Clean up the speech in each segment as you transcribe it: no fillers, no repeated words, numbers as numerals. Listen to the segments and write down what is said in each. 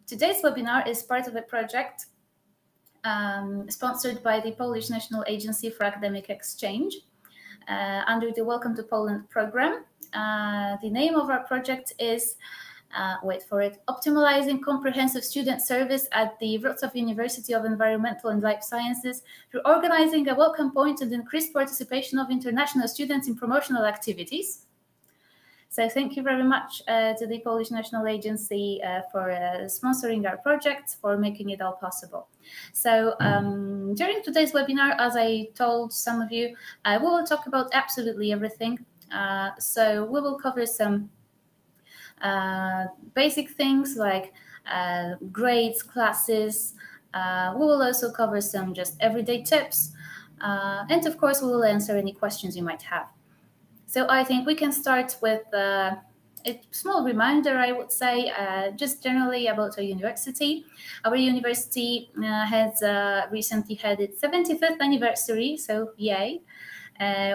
Today's webinar is part of a project sponsored by the Polish National Agency for Academic Exchange under the Welcome to Poland program. The name of our project is, wait for it, Optimizing Comprehensive Student Service at the Warsaw University of Environmental and Life Sciences through organizing a welcome point and increased participation of international students in promotional activities. So thank you very much to the Polish National Agency for sponsoring our project, for making it all possible. So during today's webinar, as I told some of you, we will talk about absolutely everything. So we will cover some basic things like grades, classes. We will also cover some just everyday tips. And of course, we will answer any questions you might have. So I think we can start with a small reminder, I would say, just generally about our university. Our university has recently had its 75th anniversary, so yay.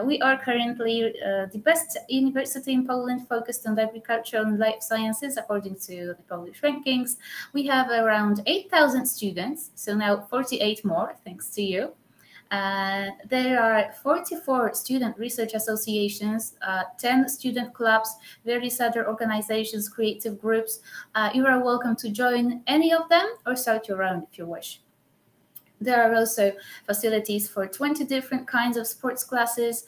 We are currently the best university in Poland focused on agriculture and life sciences, according to the Polish rankings. We have around 8,000 students, so now 48 more, thanks to you. There are 44 student research associations, 10 student clubs, various other organizations, creative groups. You are welcome to join any of them or start your own if you wish. There are also facilities for 20 different kinds of sports classes,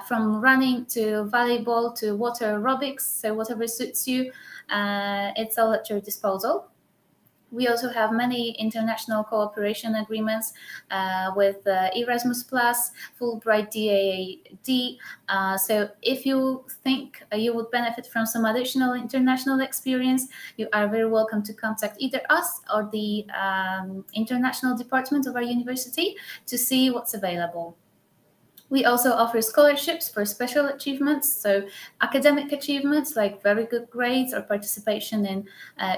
from running to volleyball to water aerobics, so whatever suits you, it's all at your disposal. We also have many international cooperation agreements with Erasmus+, Fulbright, DAAD. So if you think you would benefit from some additional international experience, you are very welcome to contact either us or the international department of our university to see what's available. We also offer scholarships for special achievements, so academic achievements like very good grades or participation in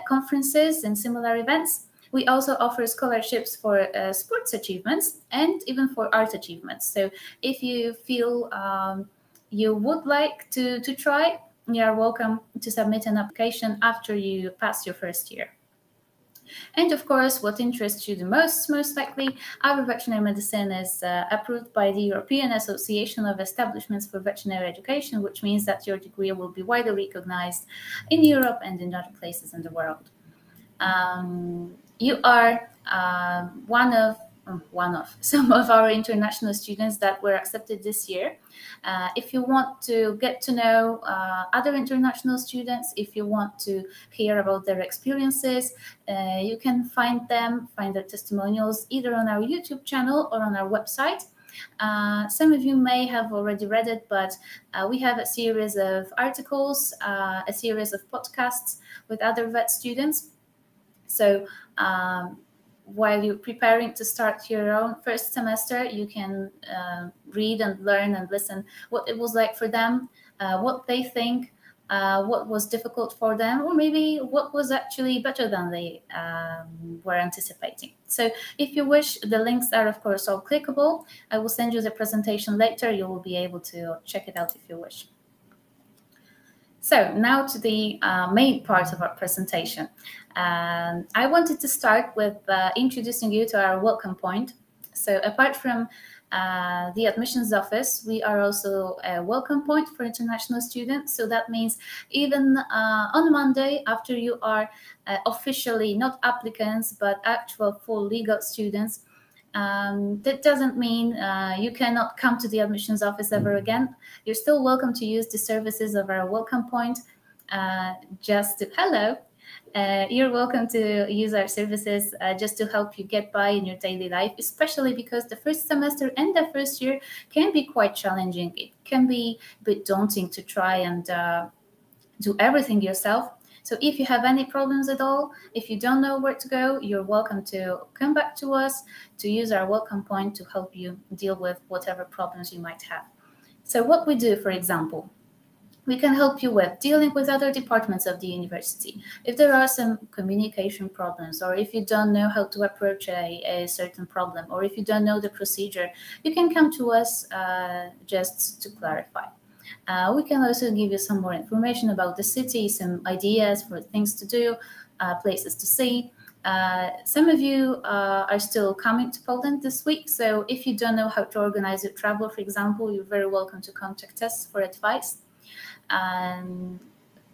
conferences and similar events. We also offer scholarships for sports achievements and even for art achievements. So if you feel you would like to try, you are welcome to submit an application after you pass your first year. And of course, what interests you the most likely, our veterinary medicine is approved by the European Association of Establishments for Veterinary Education, which means that your degree will be widely recognized in Europe and in other places in the world. You are one of some of our international students that were accepted this year. If you want to get to know other international students, if you want to hear about their experiences, you can find their testimonials either on our YouTube channel or on our website. Some of you may have already read it, but we have a series of articles, a series of podcasts with other vet students. So while you're preparing to start your own first semester, you can read and learn and listen what it was like for them, what they think, what was difficult for them, or maybe what was actually better than they were anticipating. So if you wish, the links are, of course, all clickable. I will send you the presentation later. You will be able to check it out if you wish. So now to the main part of our presentation. I wanted to start with introducing you to our welcome point. So apart from the admissions office, we are also a welcome point for international students. So that means even on Monday, after you are officially not applicants, but actual full legal students, that doesn't mean you cannot come to the admissions office ever again. You're still welcome to use the services of our welcome point. You're welcome to use our services just to help you get by in your daily life, especially because the first semester and the first year can be quite challenging. It can be a bit daunting to try and do everything yourself. So if you have any problems at all, if you don't know where to go, you're welcome to come back to us to use our welcome point to help you deal with whatever problems you might have. So what we do, for example, we can help you with dealing with other departments of the university. If there are some communication problems, or if you don't know how to approach a certain problem, or if you don't know the procedure, you can come to us just to clarify. We can also give you some more information about the city, some ideas for things to do, places to see. Some of you are still coming to Poland this week, so if you don't know how to organize your travel, for example, you're very welcome to contact us for advice. And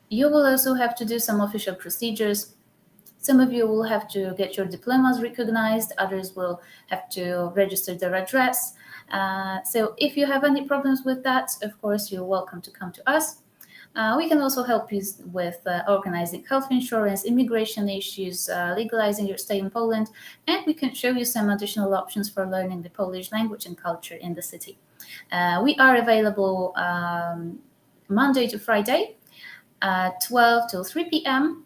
you will also have to do some official procedures. Some of you will have to get your diplomas recognized, others will have to register their address. So if you have any problems with that, of course, you're welcome to come to us. We can also help you with organizing health insurance, immigration issues, legalizing your stay in Poland, and we can show you some additional options for learning the Polish language and culture in the city. We are available Monday to Friday, 12 till 3 p.m.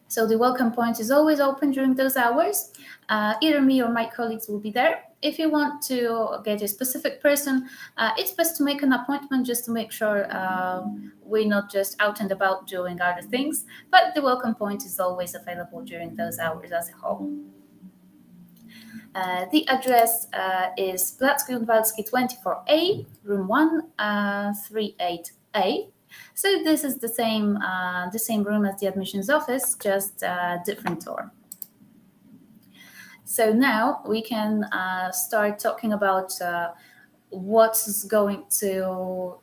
So the welcome point is always open during those hours. Either me or my colleagues will be there. If you want to get a specific person, it's best to make an appointment just to make sure we're not just out and about doing other things, but the welcome point is always available during those hours as a whole. The address is Plac Grunwaldzki 24A, room 138A. So this is the same room as the admissions office, just a different door. So now we can start talking about what's going to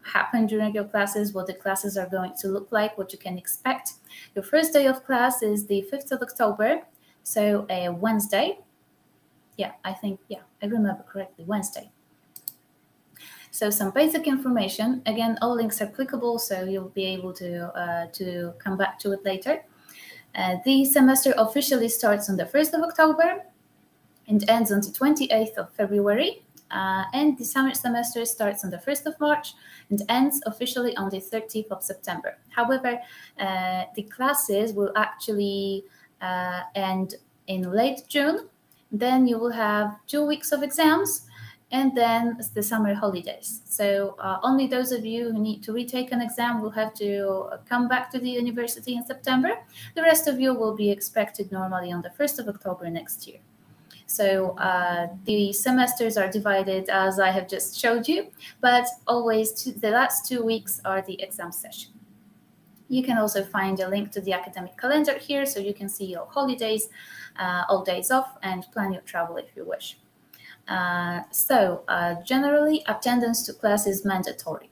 happen during your classes, what the classes are going to look like, what you can expect. Your first day of class is the 5th of October, so a Wednesday. I remember correctly, Wednesday. So some basic information. Again, all links are clickable, so you'll be able to come back to it later. The semester officially starts on the 1st of October and ends on the 28th of February. And the summer semester starts on the 1st of March and ends officially on the 30th of September. However, the classes will actually end in late June. Then you will have 2 weeks of exams, and then the summer holidays. So only those of you who need to retake an exam will have to come back to the university in September. The rest of you will be expected normally on the 1st of October next year. So the semesters are divided as I have just showed you, but always the last 2 weeks are the exam session. You can also find a link to the academic calendar here, so you can see your holidays, all days off, and plan your travel if you wish. Generally, attendance to class is mandatory.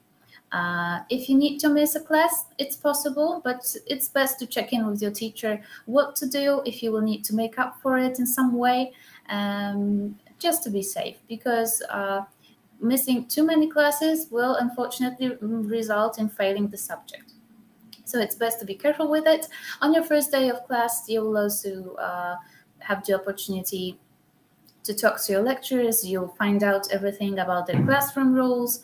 If you need to miss a class, it's possible, but it's best to check in with your teacher what to do if you will need to make up for it in some way, just to be safe, because missing too many classes will unfortunately result in failing the subject. So it's best to be careful with it. On your first day of class, you will also have the opportunity to talk to your lecturers. You'll find out everything about their classroom rules.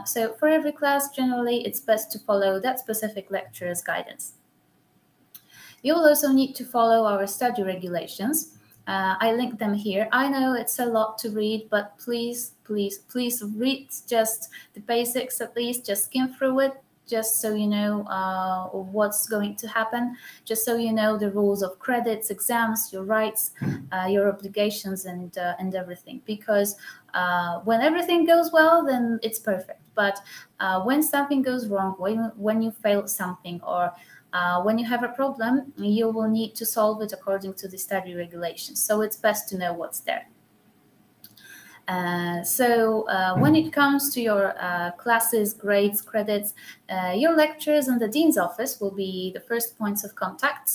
So for every class, generally, it's best to follow that specific lecturer's guidance. You will also need to follow our study regulations. I linked them here. I know it's a lot to read, but please read just the basics at least. Just skim through it, just so you know what's going to happen, just so you know the rules of credits, exams, your rights, your obligations, and everything. Because when everything goes well, then it's perfect. But when something goes wrong, when you fail something, or when you have a problem, you will need to solve it according to the study regulations. So it's best to know what's there. When it comes to your classes, grades, credits, your lecturers and the dean's office will be the first points of contact.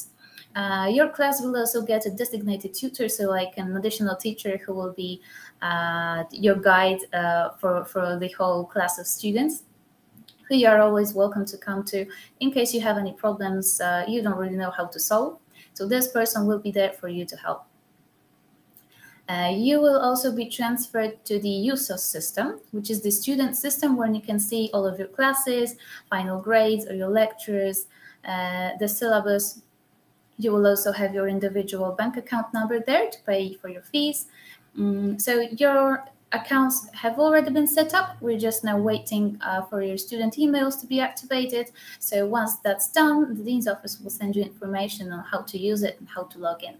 Your class will also get a designated tutor, so like an additional teacher who will be your guide for the whole class of students, who you are always welcome to come to in case you have any problems you don't really know how to solve. So this person will be there for you to help. You will also be transferred to the USOS system, which is the student system where you can see all of your classes, final grades, or your lectures, the syllabus. You will also have your individual bank account number there to pay for your fees. So your accounts have already been set up. We're just now waiting for your student emails to be activated. So once that's done, the dean's office will send you information on how to use it and how to log in.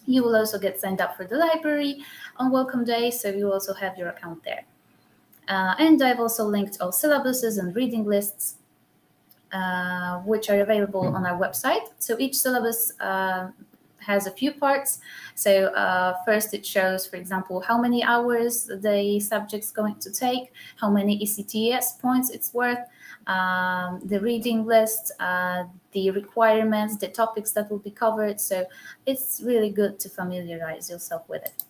You will also get signed up for the library on welcome day, so you also have your account there. And I've also linked all syllabuses and reading lists, which are available on our website. So each syllabus has a few parts. So first it shows, for example, how many hours the subject's going to take, how many ECTS points it's worth, the reading list, the requirements, the topics that will be covered. So it's really good to familiarize yourself with it.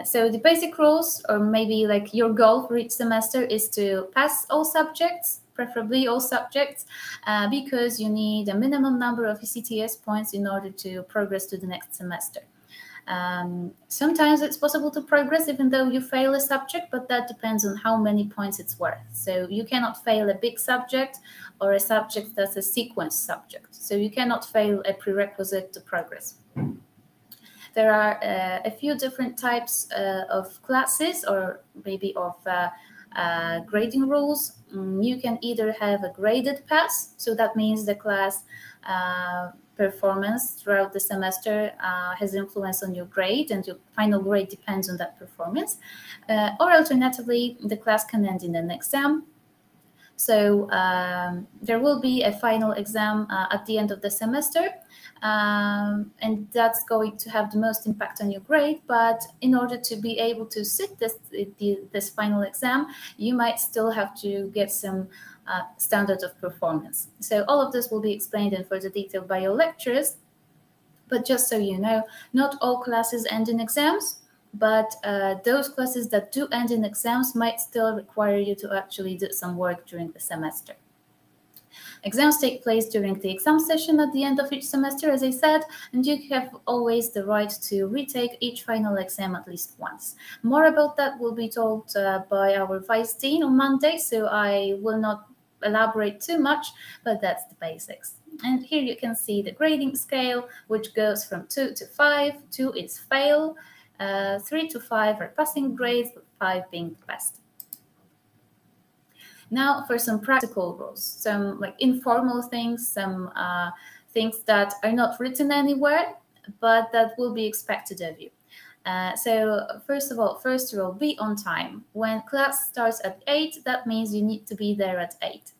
So the basic rules, or maybe like your goal for each semester, is to pass all subjects, preferably all subjects, because you need a minimum number of ECTS points in order to progress to the next semester. Sometimes it's possible to progress even though you fail a subject, but that depends on how many points it's worth. So you cannot fail a big subject or a subject that's a sequence subject. So you cannot fail a prerequisite to progress. There are a few different types of classes, or maybe of grading rules. You can either have a graded pass, so that means the class performance throughout the semester has influence on your grade, and your final grade depends on that performance. Or alternatively, the class can end in an exam. So there will be a final exam at the end of the semester, and that's going to have the most impact on your grade. But in order to be able to sit this final exam, you might still have to get some standard of performance. So all of this will be explained in further detail by your lecturers. But just so you know, not all classes end in exams, but those classes that do end in exams might still require you to actually do some work during the semester. Exams take place during the exam session at the end of each semester, as I said, and you have always the right to retake each final exam at least once. More about that will be told by our Vice Dean on Monday, so I will not elaborate too much, but that's the basics. And here you can see the grading scale, which goes from 2 to 5. 2 is fail, 3 to 5 are passing grades, with 5 being the best. Now for some practical rules, some like informal things, some things that are not written anywhere, but that will be expected of you. So first rule, be on time. When class starts at 8, that means you need to be there at 8.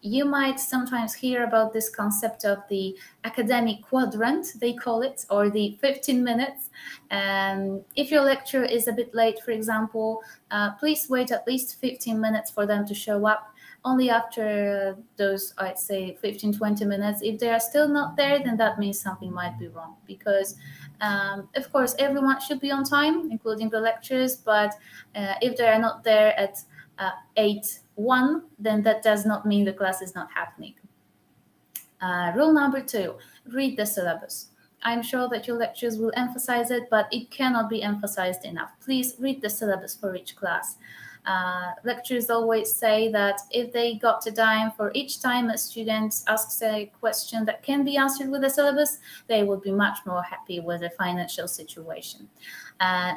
You might sometimes hear about this concept of the academic quadrant, they call it, or the 15 minutes. If your lecturer is a bit late, for example, please wait at least 15 minutes for them to show up. Only after those, I'd say, 15-20 minutes, if they are still not there, then that means something might be wrong. Because, of course, everyone should be on time, including the lecturers, but if they are not there at 8:01, then that does not mean the class is not happening. Rule number 2, read the syllabus. I'm sure that your lecturers will emphasize it, but it cannot be emphasized enough. Please read the syllabus for each class. Lecturers always say that if they got a dime for each time a student asks a question that can be answered with the syllabus, they would be much more happy with the financial situation.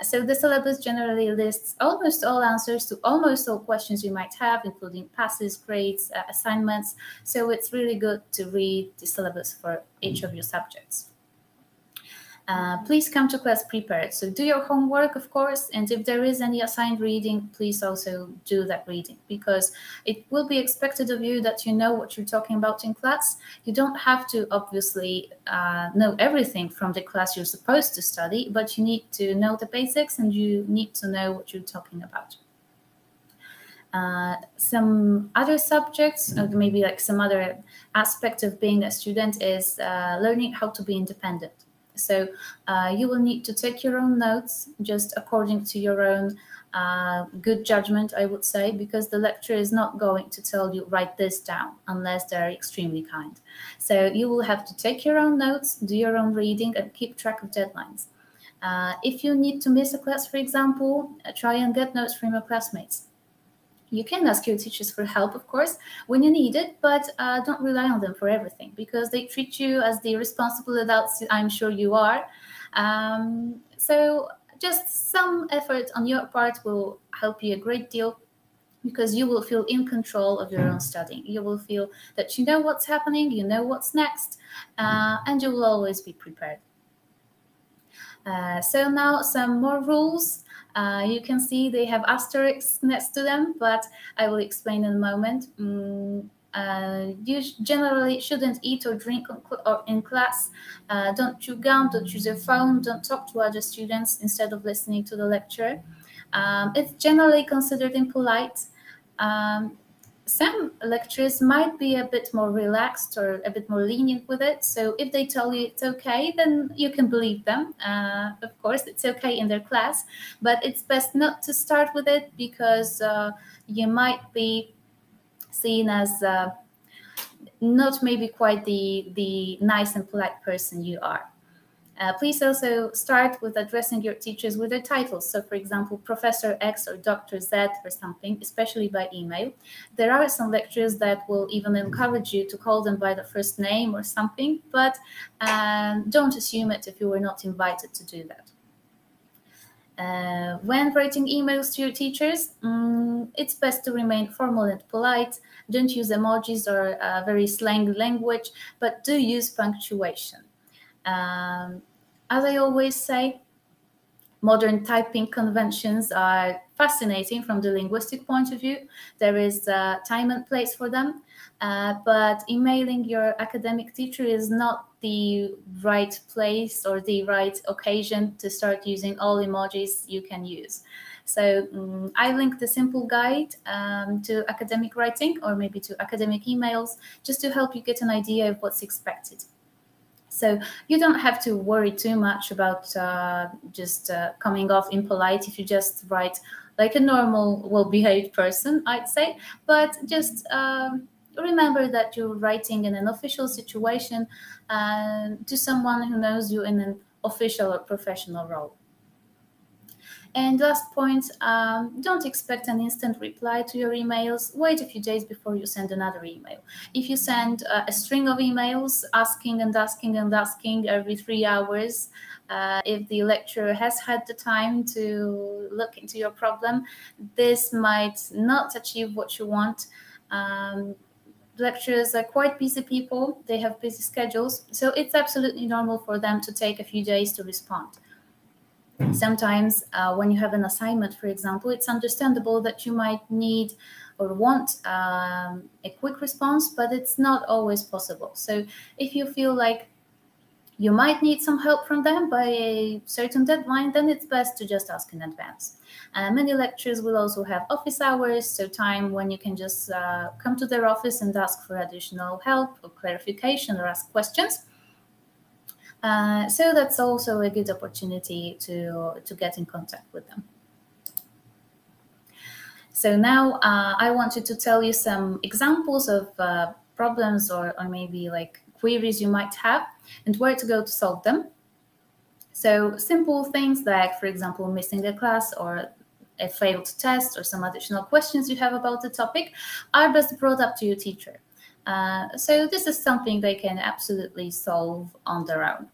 So the syllabus generally lists almost all answers to almost all questions you might have, including passes, grades, assignments. So it's really good to read the syllabus for each of your subjects. Please come to class prepared. So do your homework, of course, and if there is any assigned reading, please also do that reading, because it will be expected of you that you know what you're talking about in class. You don't have to obviously know everything from the class you're supposed to study, but you need to know the basics and you need to know what you're talking about. Some other subjects, or maybe like some other aspect of being a student, is learning how to be independent. So you will need to take your own notes just according to your own good judgment, I would say, because the lecturer is not going to tell you write this down unless they're extremely kind. So you will have to take your own notes, do your own reading, and keep track of deadlines. If you need to miss a class, for example, try and get notes from your classmates. You can ask your teachers for help, of course, when you need it, but don't rely on them for everything, because they treat you as the responsible adults I'm sure you are. So just some effort on your part will help you a great deal, because you will feel in control of your own studying. You will feel that you know what's happening, you know what's next, and you will always be prepared. So now some more rules. You can see they have asterisks next to them, but I will explain in a moment. You generally shouldn't eat or drink in class. Don't chew gum, don't use your phone, don't talk to other students instead of listening to the lecture. It's generally considered impolite. Um, some lecturers might be a bit more relaxed or a bit more lenient with it. So if they tell you it's okay, then you can believe them. Of course, it's okay in their class, but it's best not to start with it because you might be seen as not maybe quite the nice and polite person you are. Please also start with addressing your teachers with their titles. So, for example, Professor X or Dr. Z or something, especially by email. There are some lecturers that will even encourage you to call them by the first name or something, but don't assume it if you were not invited to do that. When writing emails to your teachers, it's best to remain formal and polite. Don't use emojis or very slang language, but do use punctuation. As I always say, modern typing conventions are fascinating from the linguistic point of view. There is a time and place for them, but emailing your academic teacher is not the right place or the right occasion to start using all emojis you can use. So I linked a simple guide to academic writing or maybe to academic emails just to help you get an idea of what's expected. So you don't have to worry too much about just coming off impolite if you just write like a normal, well-behaved person, I'd say. But just remember that you're writing in an official situation to someone who knows you in an official or professional role. And last point, don't expect an instant reply to your emails. Wait a few days before you send another email. If you send a string of emails asking and asking and asking every 3 hours, if the lecturer has had the time to look into your problem, this might not achieve what you want. Lecturers are quite busy people. They have busy schedules. So it's absolutely normal for them to take a few days to respond. Sometimes when you have an assignment, for example, it's understandable that you might need or want a quick response, but it's not always possible. So if you feel like you might need some help from them by a certain deadline, then it's best to just ask in advance. Many lecturers will also have office hours, so time when you can just come to their office and ask for additional help or clarification or ask questions. So that's also a good opportunity to get in contact with them. So now I wanted to tell you some examples of problems or maybe like queries you might have and where to go to solve them. So simple things like, for example, missing a class or a failed test or some additional questions you have about the topic are best brought up to your teacher. So this is something they can absolutely solve on their own.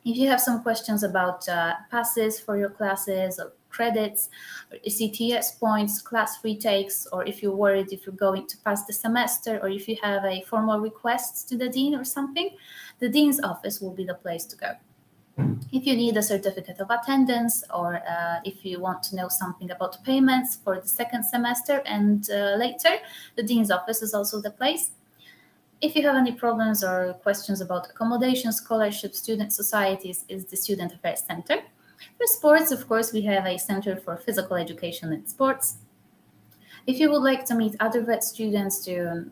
If you have some questions about passes for your classes or credits, or CTS points, class retakes, or if you're worried if you're going to pass the semester, or if you have a formal request to the dean or something, the dean's office will be the place to go. If you need a certificate of attendance, or if you want to know something about payments for the second semester and later, the dean's office is also the place. If you have any problems or questions about accommodation, scholarships, student societies, is the Student Affairs Center. For sports, of course, we have a Center for Physical Education and Sports. If you would like to meet other VET students to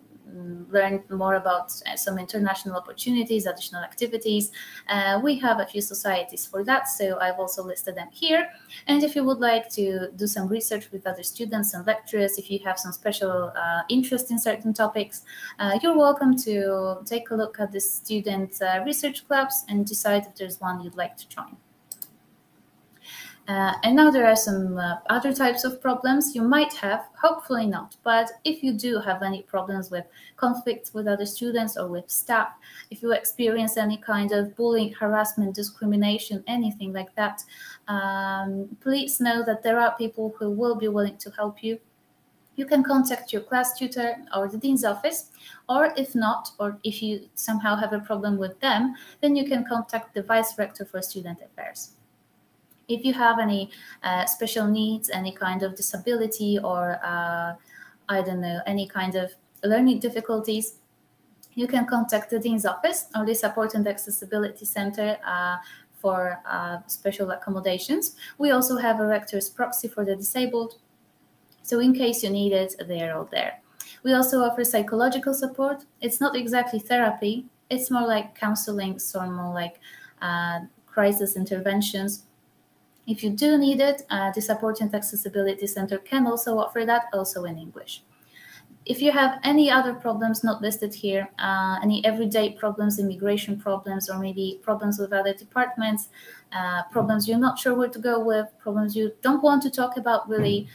learn more about some international opportunities, additional activities, we have a few societies for that, so I've also listed them here. And if you would like to do some research with other students and lecturers, if you have some special interest in certain topics, you're welcome to take a look at the student research clubs and decide if there's one you'd like to join. And now there are some other types of problems you might have, hopefully not, but if you do have any problems with conflicts with other students or with staff, if you experience any kind of bullying, harassment, discrimination, anything like that, please know that there are people who will be willing to help you. You can contact your class tutor or the dean's office, or if not, or if you somehow have a problem with them, then you can contact the vice rector for student affairs. If you have any special needs, any kind of disability, or I don't know, any kind of learning difficulties, you can contact the Dean's Office or the Support and Accessibility Center for special accommodations. We also have a rector's proxy for the disabled, so in case you need it, they're all there. We also offer psychological support. It's not exactly therapy, it's more like counseling, so more like crisis interventions. If you do need it, the Support and Accessibility Center can also offer that, also in English. If you have any other problems not listed here, any everyday problems, immigration problems, or maybe problems with other departments, problems you're not sure where to go with, problems you don't want to talk about really,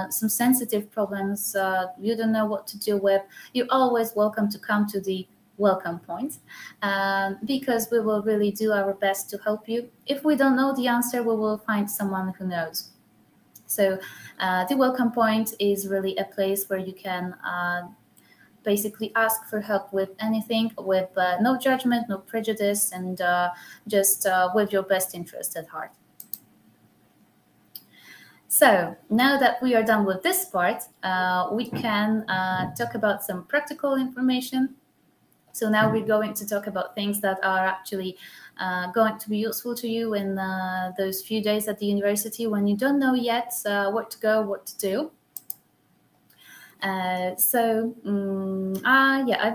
some sensitive problems you don't know what to do with, you're always welcome to come to the welcome point, because we will really do our best to help you. If we don't know the answer, we will find someone who knows. So the welcome point is really a place where you can basically ask for help with anything, with no judgment, no prejudice, and just with your best interest at heart. So now that we are done with this part, we can talk about some practical information. So now we're going to talk about things that are actually going to be useful to you in those few days at the university when you don't know yet where to go, what to do. I've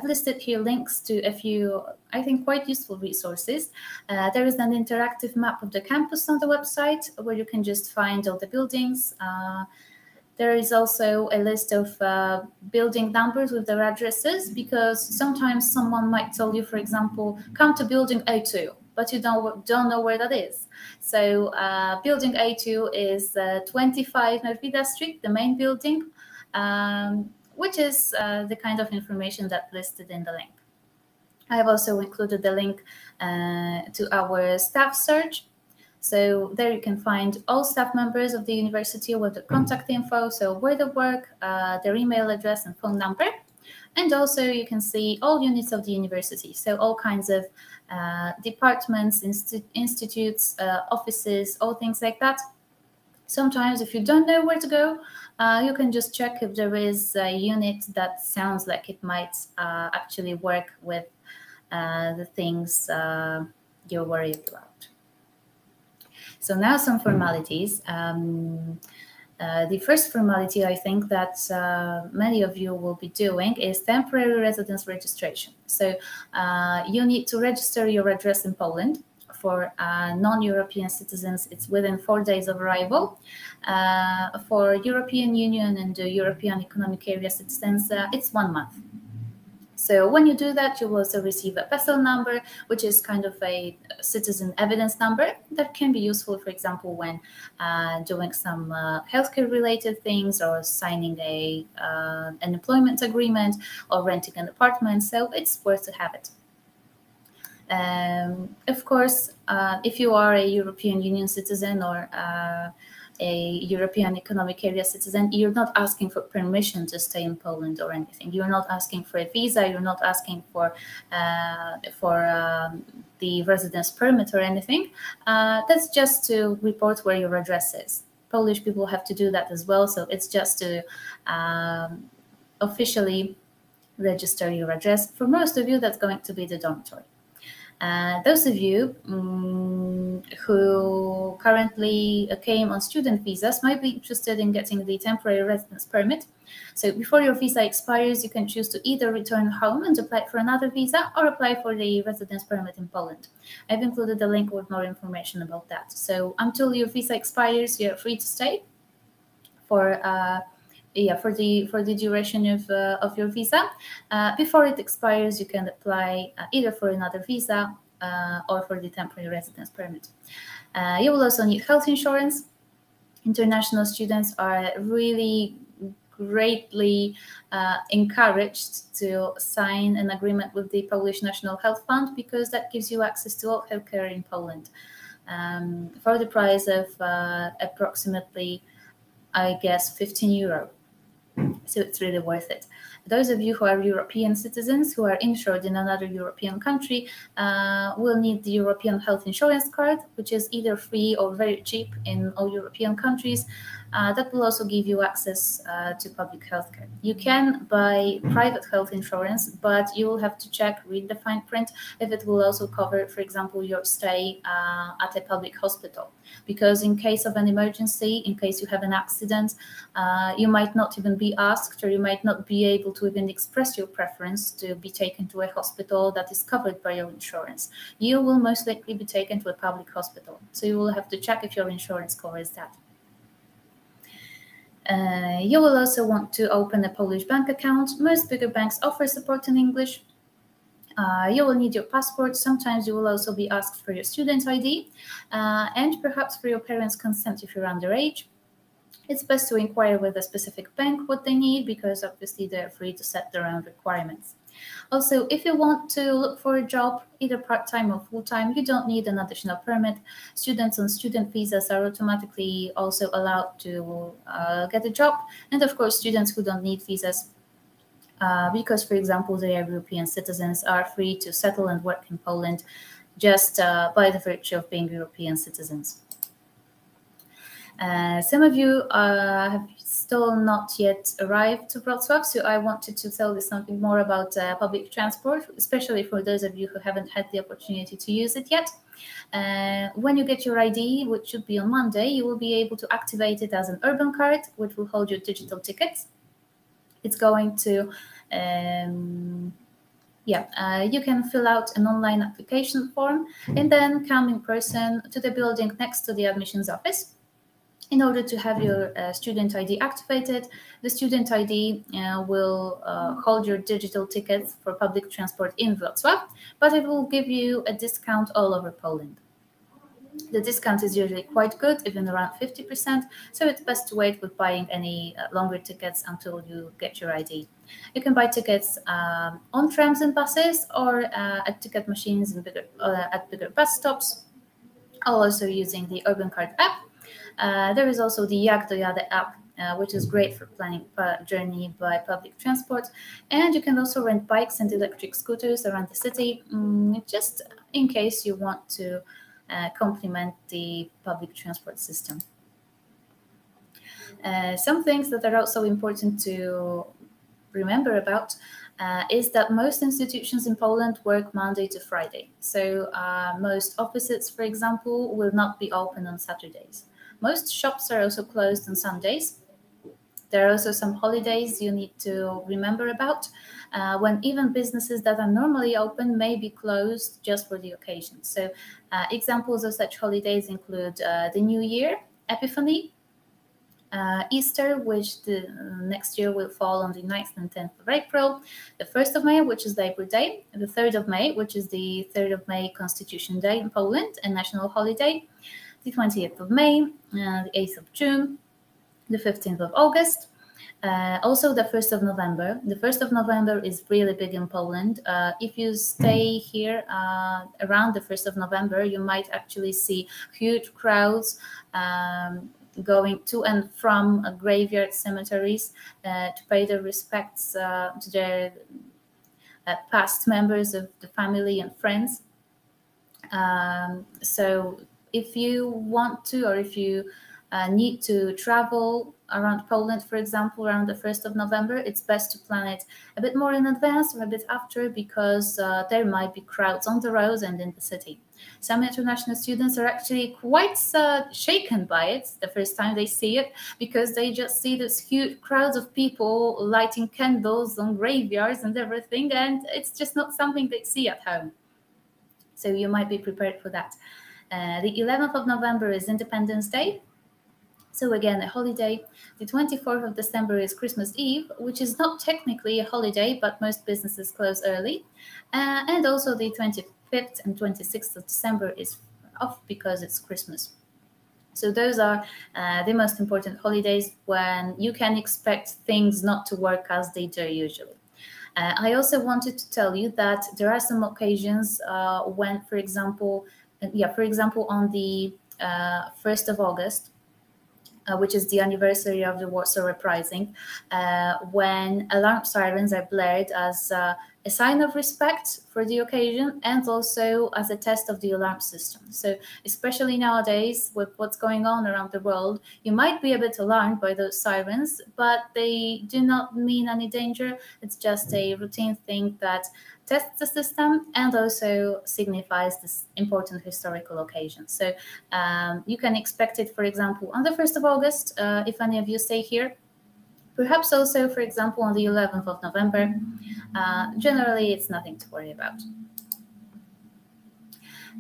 listed here links to a few, I think, quite useful resources. There is an interactive map of the campus on the website where you can just find all the buildings. There is also a list of building numbers with their addresses, because sometimes someone might tell you, for example, come to building A2, but you don't know where that is. So building A2 is 25 Nervida Street, the main building, which is the kind of information that's listed in the link. I have also included the link to our staff search. So there you can find all staff members of the university with the contact info, so where they work, their email address and phone number. And also you can see all units of the university, so all kinds of departments, institutes, offices, all things like that. Sometimes if you don't know where to go, you can just check if there is a unit that sounds like it might actually work with the things you're worried about. So now some formalities. The first formality I think that many of you will be doing is temporary residence registration. So you need to register your address in Poland. For non-European citizens, it's within 4 days of arrival. For European Union and the European Economic Area citizens, it's 1 month. So when you do that, you will also receive a PESEL number, which is kind of a citizen evidence number that can be useful, for example, when doing some healthcare-related things or signing an employment agreement or renting an apartment. So it's worth to have it. Of course, if you are a European Union citizen or a European Economic Area citizen, you're not asking for permission to stay in Poland or anything. You're not asking for a visa. You're not asking for the residence permit or anything. That's just to report where your address is. Polish people have to do that as well. So it's just to officially register your address. For most of you, that's going to be the dormitory. Those of you who currently came on student visas might be interested in getting the temporary residence permit. So before your visa expires, you can choose to either return home and apply for another visa or apply for the residence permit in Poland. I've included a link with more information about that. So until your visa expires, you're free to stay for the duration of your visa. Before it expires, you can apply either for another visa or for the temporary residence permit. You will also need health insurance. International students are really greatly encouraged to sign an agreement with the Polish National Health Fund, because that gives you access to all healthcare in Poland for the price of approximately, I guess, 15 euro. So it's really worth it. Those of you who are European citizens who are insured in another European country will need the European health insurance card, which is either free or very cheap in all European countries. that will also give you access to public healthcare. You can buy private health insurance, but you will have to check, read the fine print, if it will also cover, for example, your stay at a public hospital. Because in case of an emergency, in case you have an accident, you might not even be asked, or you might not be able to even express your preference to be taken to a hospital that is covered by your insurance. You will most likely be taken to a public hospital. So you will have to check if your insurance covers that. You will also want to open a Polish bank account. Most bigger banks offer support in English. You will need your passport. Sometimes you will also be asked for your student ID and perhaps for your parents' consent if you're underage. It's best to inquire with a specific bank what they need, because obviously they're free to set their own requirements. Also, if you want to look for a job, either part-time or full-time, you don't need an additional permit. Students on student visas are automatically also allowed to get a job. And of course, students who don't need visas, because, for example, they are European citizens, are free to settle and work in Poland just by the virtue of being European citizens. Some of you have still not yet arrived to Wrocław, so I wanted to tell you something more about public transport, especially for those of you who haven't had the opportunity to use it yet. When you get your ID, which should be on Monday, you will be able to activate it as an urban card, which will hold your digital tickets. It's going to, you can fill out an online application form and then come in person to the building next to the admissions office. In order to have your student ID activated, the student ID will hold your digital tickets for public transport in Wrocław, but it will give you a discount all over Poland. The discount is usually quite good, even around 50%, so it's best to wait with buying any longer tickets until you get your ID. You can buy tickets on trams and buses, or at ticket machines and at bigger bus stops, also using the Urban Card app. There is also the Jak Dojadę app, which is great for planning a journey by public transport. And you can also rent bikes and electric scooters around the city, just in case you want to complement the public transport system. Some things that are also important to remember about is that most institutions in Poland work Monday to Friday. So most offices, for example, will not be open on Saturdays. Most shops are also closed on Sundays. There are also some holidays you need to remember about, when even businesses that are normally open may be closed just for the occasion. So examples of such holidays include the New Year, Epiphany, Easter, which the next year will fall on the 9th and 10th of April, the 1st of May, which is Labor Day, the 3rd of May, which is the 3rd of May Constitution Day in Poland, a national holiday, the 20th of May, the 8th of June, the 15th of August, also the 1st of November. The 1st of November is really big in Poland. If you stay here around the 1st of November, you might actually see huge crowds going to and from graveyard cemeteries to pay their respects to their past members of the family and friends. So if you want to, or if you need to travel around Poland, for example, around the 1st of November, it's best to plan it a bit more in advance or a bit after, because there might be crowds on the roads and in the city. Some international students are actually quite shaken by it the first time they see it, because they just see this huge crowds of people lighting candles on graveyards and everything, and it's just not something they see at home. So you might be prepared for that. The 11th of November is Independence Day. So again, a holiday. The 24th of December is Christmas Eve, which is not technically a holiday, but most businesses close early. And also the 25th and 26th of December is off because it's Christmas. So those are the most important holidays when you can expect things not to work as they do usually. I also wanted to tell you that there are some occasions when, for example, on the 1st of August, which is the anniversary of the Warsaw Uprising, when alarm sirens are blared as a sign of respect for the occasion, and also as a test of the alarm system. So especially nowadays with what's going on around the world, you might be a bit alarmed by those sirens, but they do not mean any danger. It's just a routine thing that tests the system and also signifies this important historical occasion. So you can expect it, for example, on the 1st of August, if any of you stay here. Perhaps also, for example, on the 11th of November. Generally, it's nothing to worry about.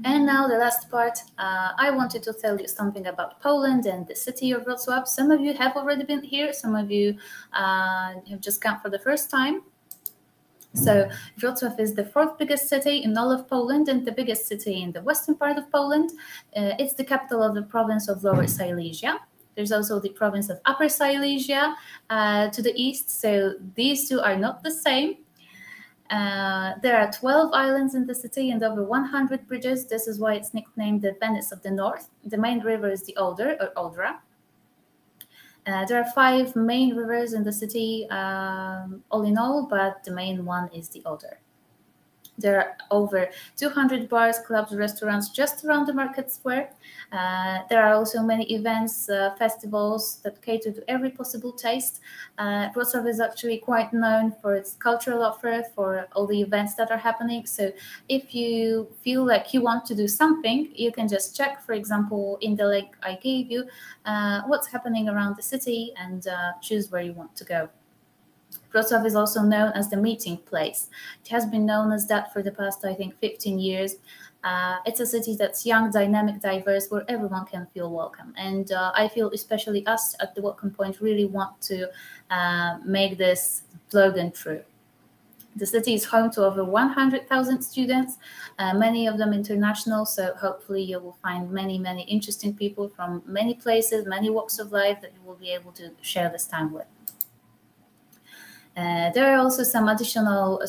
And now the last part, I wanted to tell you something about Poland and the city of Wrocław. Some of you have already been here, some of you have just come for the first time. So Wrocław is the 4th biggest city in all of Poland and the biggest city in the western part of Poland. It's the capital of the province of Lower Silesia. There's also the province of Upper Silesia to the east, so these two are not the same. There are 12 islands in the city and over 100 bridges. This is why it's nicknamed the Venice of the North. The main river is the Oder, or Odra. There are 5 main rivers in the city, all in all, but the main one is the Oder. There are over 200 bars, clubs, restaurants just around the market square. There are also many events, festivals that cater to every possible taste. Wrocław is actually quite known for its cultural offer, for all the events that are happening. So if you feel like you want to do something, you can just check, for example, in the link I gave you, what's happening around the city and choose where you want to go. Wrocław is also known as the meeting place. It has been known as that for the past, I think, 15 years. It's a city that's young, dynamic, diverse, where everyone can feel welcome. And I feel especially us at the Welcome Point really want to make this slogan true. The city is home to over 100,000 students, many of them international, so hopefully you will find many, many interesting people from many places, many walks of life that you will be able to share this time with. There are also some additional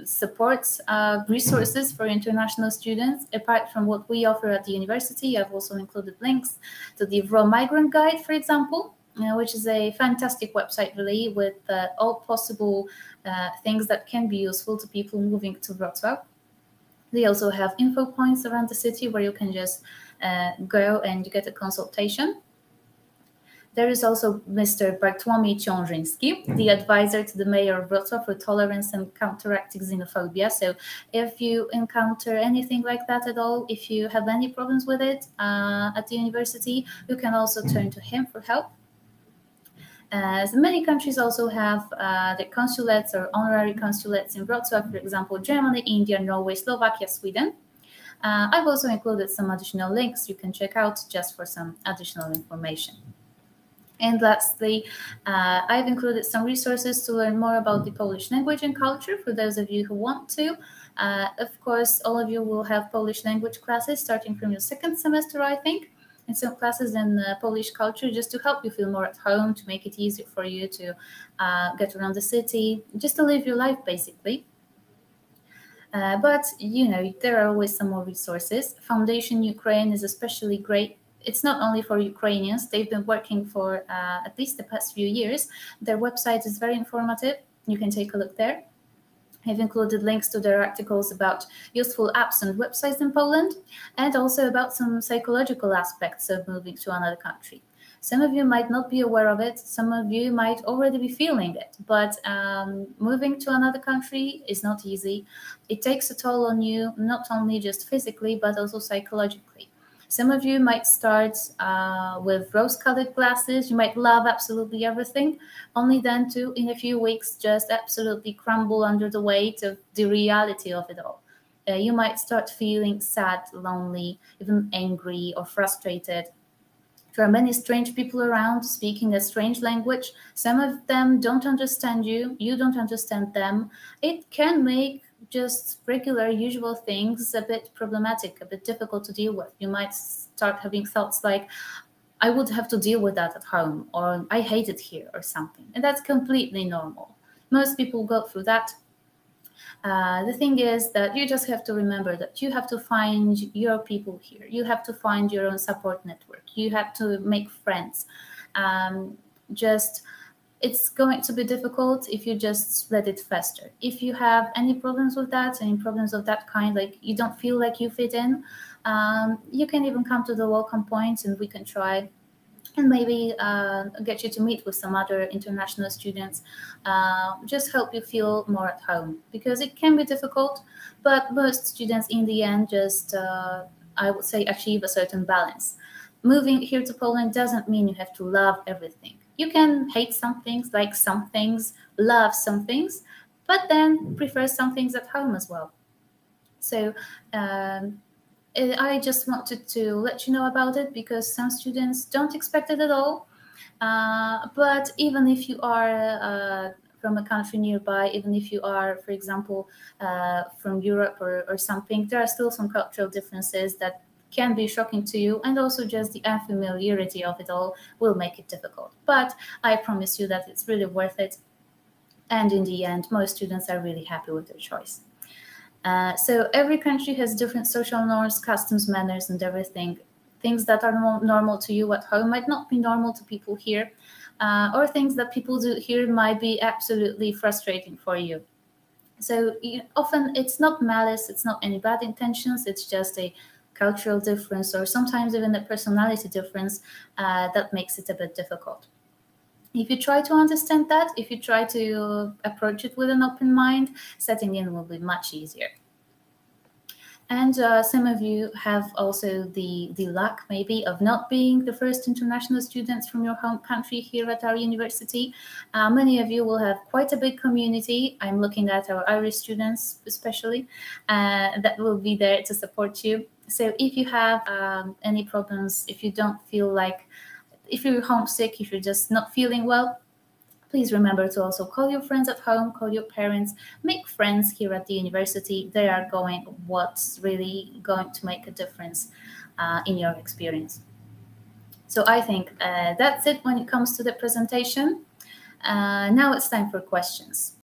supports, resources for international students. Apart from what we offer at the university, I've also included links to the Raw Migrant Guide, for example, which is a fantastic website really with all possible things that can be useful to people moving to Wrocław. They also have info points around the city where you can just go and get a consultation. There is also Mr. Bartłomiej Ciążyński, the advisor to the mayor of Wrocław for tolerance and counteracting xenophobia. So if you encounter anything like that at all, if you have any problems with it at the university, you can also turn to him for help. So many countries also have the consulates or honorary consulates in Wrocław, for example, Germany, India, Norway, Slovakia, Sweden. I've also included some additional links you can check out just for some additional information. And lastly, I've included some resources to learn more about the Polish language and culture for those of you who want to. Of course, all of you will have Polish language classes starting from your 2nd semester, I think, and some classes in Polish culture just to help you feel more at home, to make it easier for you to get around the city, just to live your life, basically. But, you know, there are always some more resources. Foundation Ukraine is especially great. It's not only for Ukrainians. They've been working for at least the past few years. Their website is very informative. You can take a look there. I've included links to their articles about useful apps and websites in Poland, and also about some psychological aspects of moving to another country. Some of you might not be aware of it. Some of you might already be feeling it. But moving to another country is not easy. It takes a toll on you, not only just physically, but also psychologically. Some of you might start with rose-colored glasses. You might love absolutely everything, only then to, in a few weeks, just absolutely crumble under the weight of the reality of it all. You might start feeling sad, lonely, even angry or frustrated. There are many strange people around speaking a strange language. Some of them don't understand you. You don't understand them. It can make just regular, usual things a bit problematic, a bit difficult to deal with. You might start having thoughts like, I would have to deal with that at home, or I hate it here, or something. And that's completely normal. Most people go through that. The thing is that you just have to remember that you have to find your people here. You have to find your own support network. You have to make friends. it's going to be difficult if you just let it fester. If you have any problems with that, any problems of that kind, like you don't feel like you fit in, you can even come to the welcome point and we can try and maybe get you to meet with some other international students, just help you feel more at home, because it can be difficult, but most students in the end just, I would say, achieve a certain balance. Moving here to Poland doesn't mean you have to love everything. You can hate some things, like some things, love some things, but then prefer some things at home as well. So I just wanted to let you know about it, because some students don't expect it at all. But even if you are from a country nearby, even if you are, for example, from Europe or something, there are still some cultural differences that can be shocking to you, and also just the unfamiliarity of it all will make it difficult. But I promise you that it's really worth it. And in the end, most students are really happy with their choice. So every country has different social norms, customs, manners, and everything. Things that are normal to you at home might not be normal to people here, or things that people do here might be absolutely frustrating for you. So often it's not malice, it's not any bad intentions, it's just a cultural difference, or sometimes even a personality difference that makes it a bit difficult. If you try to understand that, if you try to approach it with an open mind, setting in will be much easier. And some of you have also the luck, maybe, of not being the first international students from your home country here at our university. Many of you will have quite a big community. I'm looking at our Irish students especially, that will be there to support you. So if you have any problems, if you don't feel like, if you're homesick, if you're just not feeling well, please remember to also call your friends at home, call your parents, make friends here at the university. They are what's really going to make a difference in your experience. So I think that's it when it comes to the presentation. Now it's time for questions.